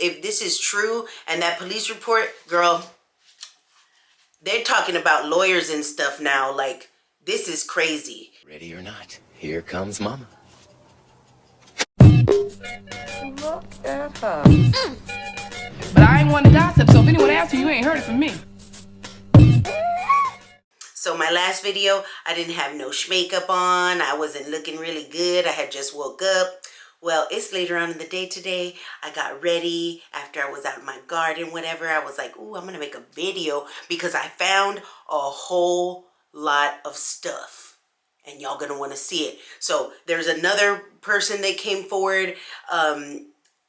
if this is true and that police report, girl, they're talking about lawyers and stuff now. Like, this is crazy. Ready or not, here comes Mama. Look at her. But I ain't one to gossip, so if anyone asks you, you ain't heard it from me. So my last video, I didn't have no makeup on. I wasn't looking really good. I had just woke up. Well, it's later on in the day today. I got ready after I was out in my garden, whatever. I was like, ooh, I'm going to make a video because I found a whole lot of stuff. And y'all going to want to see it. So there's another person that came forward.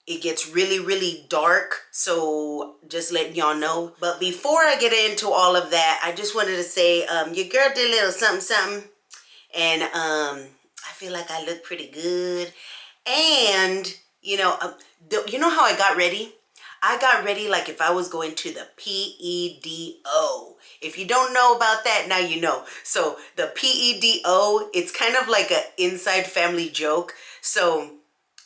It gets really, really dark. So just letting y'all know. But before I get into all of that, I just wanted to say, your girl did a little something, something. And I feel like I look pretty good. And, you know how I got ready? I got ready like if I was going to the PEDO. If you don't know about that, now you know. So the PEDO, it's kind of like an inside family joke. So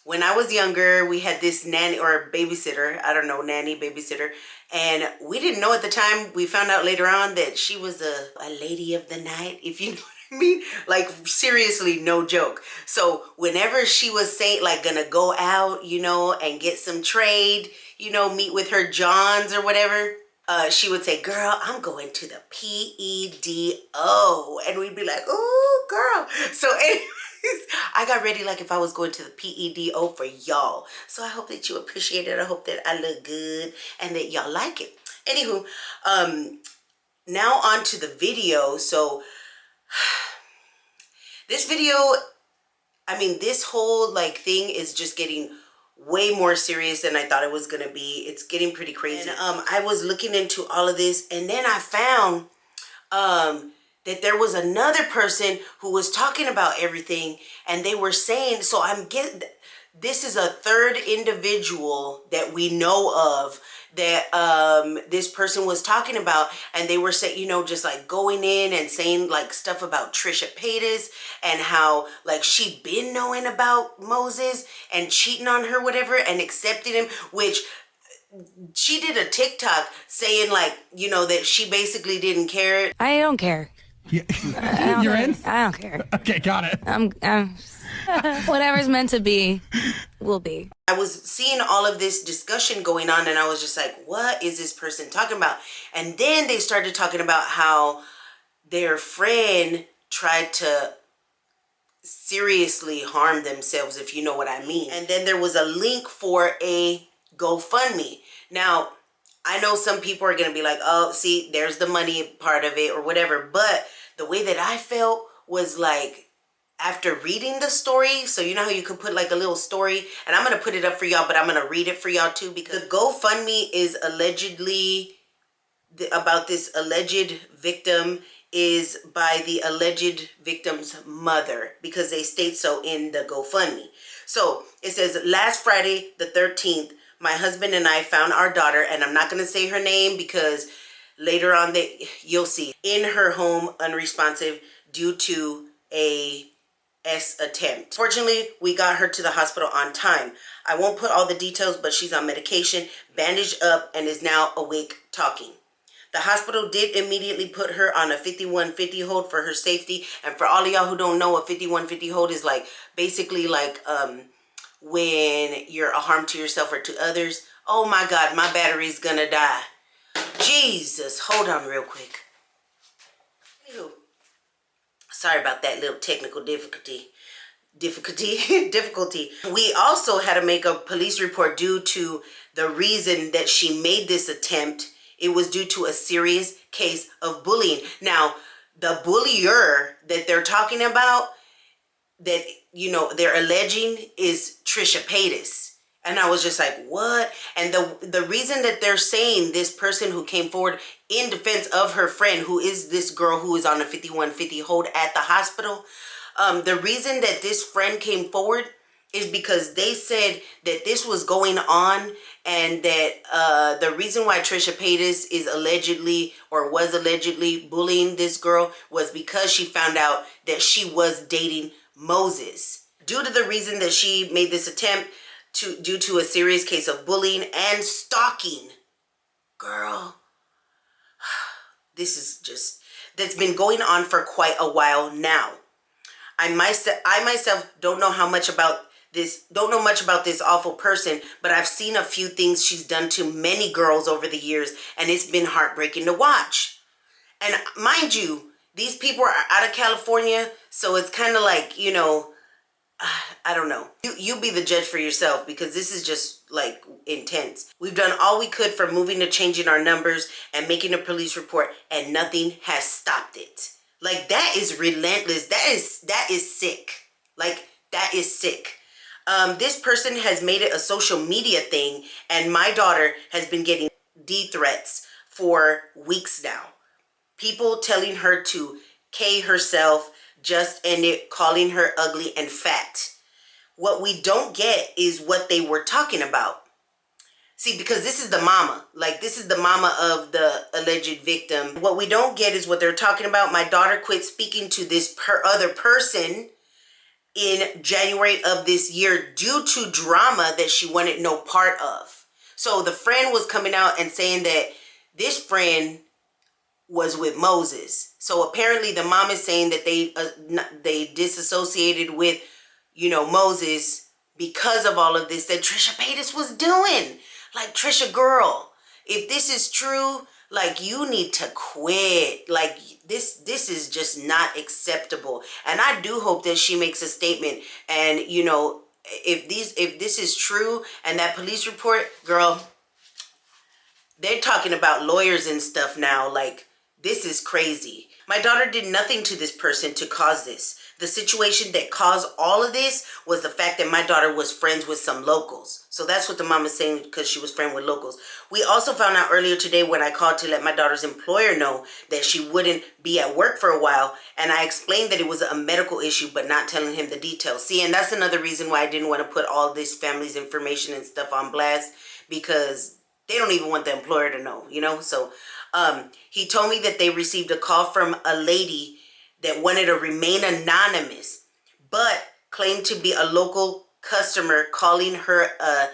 when I was younger, we had this nanny or babysitter, I don't know, nanny, babysitter. And we didn't know at the time. We found out later on that she was a lady of the night, if you know what I mean. Like, seriously, no joke. So whenever she was saying, like, gonna go out, you know, and get some trade, you know, meet with her Johns or whatever, she would say, girl, I'm going to the PEDO. And we'd be like, ooh, girl. So anyways, I got ready like if I was going to the PEDO for y'all. So I hope that you appreciate it. I hope that I look good and that y'all like it. Anywho, now on to the video. So this video, I mean, this whole like thing is just getting way more serious than I thought it was gonna be. It's getting pretty crazy. And I was looking into all of this, and then I found that there was another person who was talking about everything, and they were saying, so this is a third individual that we know of that this person was talking about, and they were saying, you know, just like going in and saying like stuff about Trisha Paytas and how like she been knowing about Moses and cheating on her, whatever, and accepted him, which she did a TikTok saying like, you know, that she basically didn't care. I don't care. Yeah. You're in? I don't care. Okay, got it. I'm whatever's meant to be, will be. I was seeing all of this discussion going on, and I was just like, what is this person talking about? And then they started talking about how their friend tried to seriously harm themselves, if you know what I mean. And then there was a link for a GoFundMe. Now, I know some people are going to be like, oh, see, there's the money part of it or whatever. But the way that I felt was like, after reading the story, so you know how you could put like a little story, and I'm going to put it up for y'all, but I'm going to read it for y'all too, because the GoFundMe is allegedly about this alleged victim is by the alleged victim's mother, because they state so in the GoFundMe. So it says, last Friday, the 13th, my husband and I found our daughter, and I'm not going to say her name because later on you'll see, in her home unresponsive due to a attempt. Fortunately, we got her to the hospital on time. I won't put all the details, but she's on medication, bandaged up, and is now awake talking. The hospital did immediately put her on a 5150 hold for her safety. And for all of y'all who don't know, a 5150 hold is like basically like when you're a harm to yourself or to others. Oh my God, my battery's gonna die. Jesus, hold on real quick. Anywho, sorry about that little technical difficulty. We also had to make a police report due to the reason that she made this attempt. It was due to a serious case of bullying. Now, the bullier that they're talking about, that, you know, they're alleging is Trisha Paytas. And I was just like, what? And the reason that they're saying this person who came forward in defense of her friend, who is this girl who is on a 5150 hold at the hospital, the reason that this friend came forward is because they said that this was going on, and that the reason why Trisha Paytas is allegedly or was allegedly bullying this girl was because she found out that she was dating Moses. Due to the reason that she made this attempt due to a serious case of bullying and stalking. Girl, this is just, that's been going on for quite a while now. I myself don't know much about this awful person, but I've seen a few things she's done to many girls over the years, and it's been heartbreaking to watch. And mind you, these people are out of California, so it's kind of like, you know, I don't know. You be the judge for yourself, because this is just like intense. We've done all we could for moving to changing our numbers and making a police report, and nothing has stopped it. Like, that is relentless. That is sick. Like, that is sick. This person has made it a social media thing, and my daughter has been getting D threats for weeks now. People telling her to K herself, just end it, calling her ugly and fat. What we don't get is what they were talking about. See, because this is the mama. Like, this is the mama of the alleged victim. What we don't get is what they're talking about. My daughter quit speaking to this other person in January of this year due to drama that she wanted no part of. So the friend was coming out and saying that this friend was with Moses. So apparently the mom is saying that they disassociated with, you know, Moses because of all of this that Trisha Paytas was doing. Like, Trisha, girl, if this is true, like, you need to quit. Like, this is just not acceptable. And I do hope that she makes a statement. And, you know, if this is true, and that police report, girl, they're talking about lawyers and stuff now. Like, this is crazy. My daughter did nothing to this person to cause this. The situation that caused all of this was the fact that my daughter was friends with some locals. So that's what the mom is saying, because she was friends with locals. We also found out earlier today when I called to let my daughter's employer know that she wouldn't be at work for a while. And I explained that it was a medical issue, but not telling him the details. See, and that's another reason why I didn't want to put all this family's information and stuff on blast, because they don't even want the employer to know, you know? So he told me that they received a call from a lady that wanted to remain anonymous, but claimed to be a local customer calling her a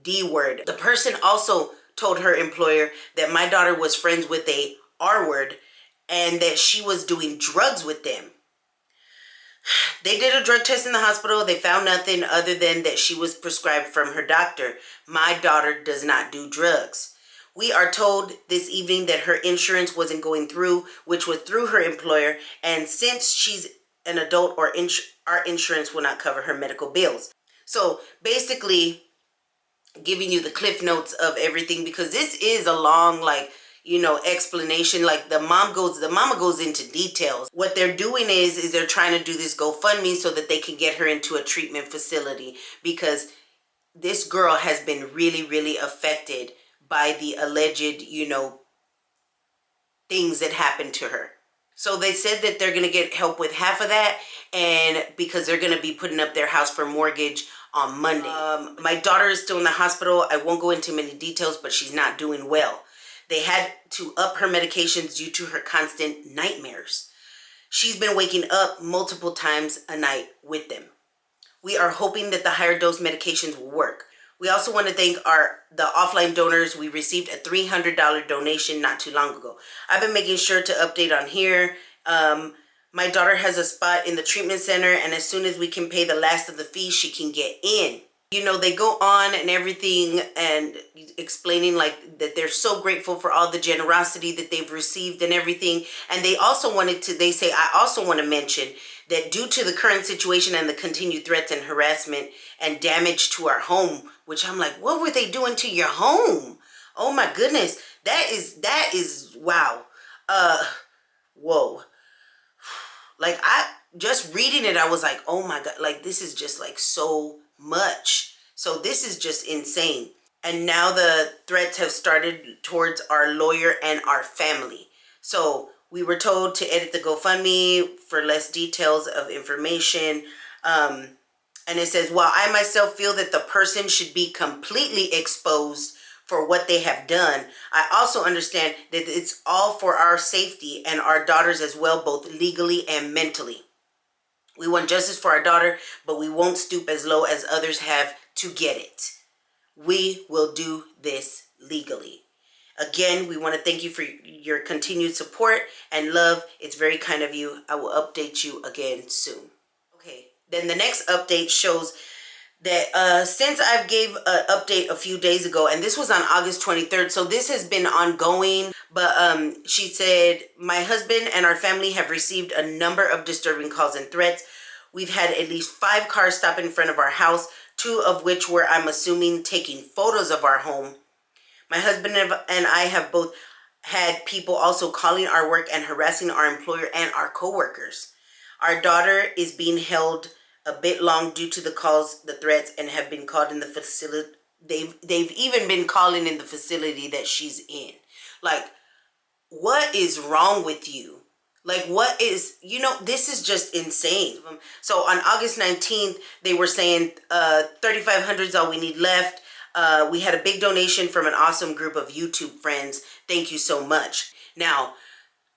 D word. The person also told her employer that my daughter was friends with a R word and that she was doing drugs with them. They did a drug test in the hospital. They found nothing other than that she was prescribed from her doctor. My daughter does not do drugs. We are told this evening that her insurance wasn't going through, which was through her employer. And since she's an adult, our insurance will not cover her medical bills. So basically, giving you the cliff notes of everything, because this is a long, like, you know, explanation. Like, the mama goes into details. What they're doing is they're trying to do this GoFundMe so that they can get her into a treatment facility, because this girl has been really, really affected by the alleged, you know, things that happened to her. So they said that they're going to get help with half of that, and because they're going to be putting up their house for mortgage on Monday. My daughter is still in the hospital. I won't go into many details, but she's not doing well. They had to up her medications due to her constant nightmares. She's been waking up multiple times a night with them. We are hoping that the higher dose medications will work. We also want to thank the offline donors. We received a $300 donation not too long ago. I've been making sure to update on here. My daughter has a spot in the treatment center, and as soon as we can pay the last of the fees, she can get in. You know, they go on and everything and explaining like that they're so grateful for all the generosity that they've received and everything. And they also they say, I also want to mention that due to the current situation and the continued threats and harassment and damage to our home, which I'm like, what were they doing to your home? Oh my goodness. That is, wow. Whoa. Like, I just reading it, I was like, oh my God, like, this is just like so much. So this is just insane. And now the threats have started towards our lawyer and our family. So we were told to edit the GoFundMe for less details of information. And it says, while I myself feel that the person should be completely exposed for what they have done, I also understand that it's all for our safety and our daughters as well, both legally and mentally. We want justice for our daughter, but we won't stoop as low as others have to get it. We will do this legally. Again, we want to thank you for your continued support and love. It's very kind of you. I will update you again soon. Okay, then the next update shows that since I gave an update a few days ago, and this was on August 23rd, so this has been ongoing, but she said, my husband and our family have received a number of disturbing calls and threats. We've had at least 5 cars stop in front of our house, 2 of which were, I'm assuming, taking photos of our home. My husband and I have both had people also calling our work and harassing our employer and our coworkers. Our daughter is being held a bit long due to the calls, the threats, and have been called in the facility. They've even been calling in the facility that she's in. Like, what is wrong with you? Like, what is, this is just insane. So on August 19th, they were saying 3,500 is all we need left. We had a big donation from an awesome group of YouTube friends. Thank you so much. Now,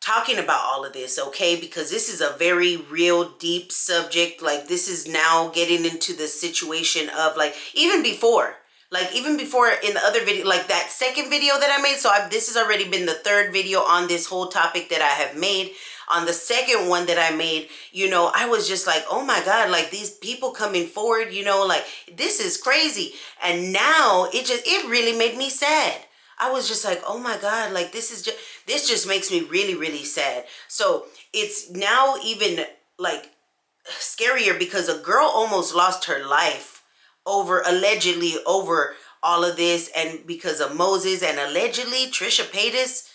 talking about all of this, okay, because this is a very real deep subject. Like, this is now getting into the situation of, like, even before in the other video, like that second video that I made. So this has already been the 3rd video on this whole topic that I have made. On the second one that I made, I was just like, oh my God, like these people coming forward, like this is crazy. And now it really made me sad. I was just like, oh my God, like this just makes me really, really sad. So it's now even like scarier because a girl almost lost her life allegedly over all of this, and because of Moses, and allegedly Trisha Paytas,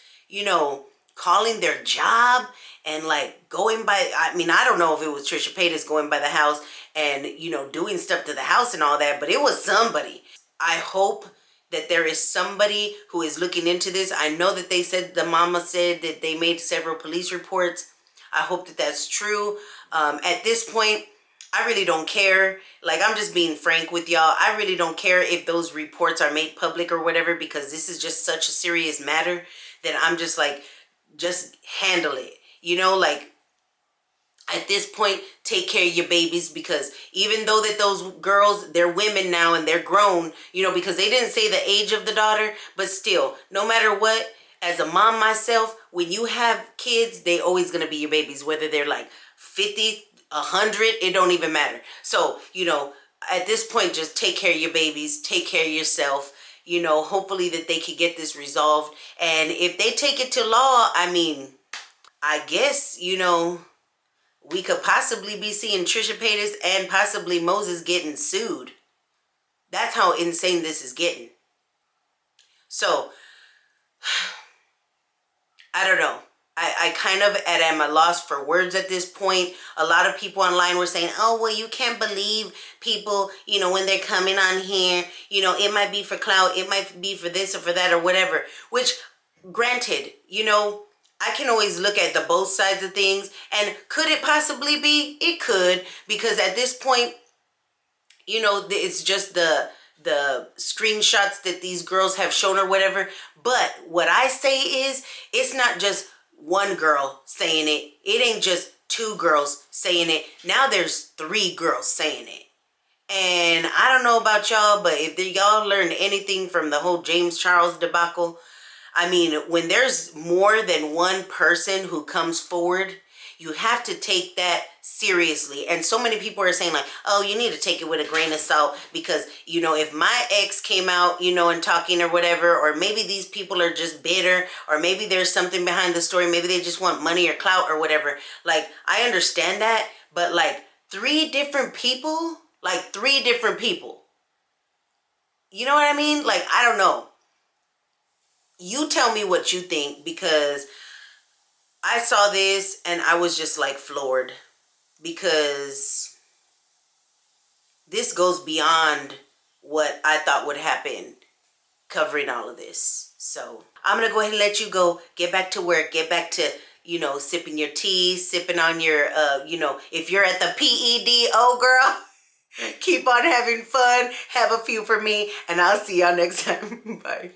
calling their job and like going by, I mean, I don't know if it was Trisha Paytas going by the house and, doing stuff to the house and all that, but it was somebody. I hope that there is somebody who is looking into this. I know that the mama said that they made several police reports. I hope that that's true. At this point, I really don't care. Like, I'm just being frank with y'all. I really don't care if those reports are made public or whatever, because this is just such a serious matter that I'm just like, just handle it. Like, at this point, take care of your babies, because even though that those girls, they're women now and they're grown, because they didn't say the age of the daughter, but still, no matter what, as a mom myself, when you have kids, they always going to be your babies, whether they're like 50, 100, it don't even matter. So, at this point, just take care of your babies, take care of yourself, hopefully that they can get this resolved. And if they take it to law, I mean, I guess, we could possibly be seeing Trisha Paytas and possibly Moses getting sued. That's how insane this is getting. So, I don't know. I kind of am at a loss for words at this point. A lot of people online were saying, oh, well, you can't believe people, when they're coming on here, it might be for clout, it might be for this or for that or whatever. Which, granted, I can always look at the both sides of things. And could it possibly be? It could. Because at this point, it's just the screenshots that these girls have shown or whatever. But what I say is, it's not just one girl saying it. It ain't just 2 girls saying it. Now there's 3 girls saying it. And I don't know about y'all, but if y'all learned anything from the whole James Charles debacle, I mean, when there's more than one person who comes forward, you have to take that seriously. And so many people are saying like, oh, you need to take it with a grain of salt, because, if my ex came out, and talking or whatever, or maybe these people are just bitter, or maybe there's something behind the story. Maybe they just want money or clout or whatever. Like, I understand that, but like 3 different people, you know what I mean? Like, I don't know. You tell me what you think, because I saw this and I was just like floored, because this goes beyond what I thought would happen covering all of this. So I'm going to go ahead and let you go. Get back to work. Get back to, sipping your tea, sipping on your, if you're at the PEDO, girl, keep on having fun. Have a few for me, and I'll see y'all next time. Bye.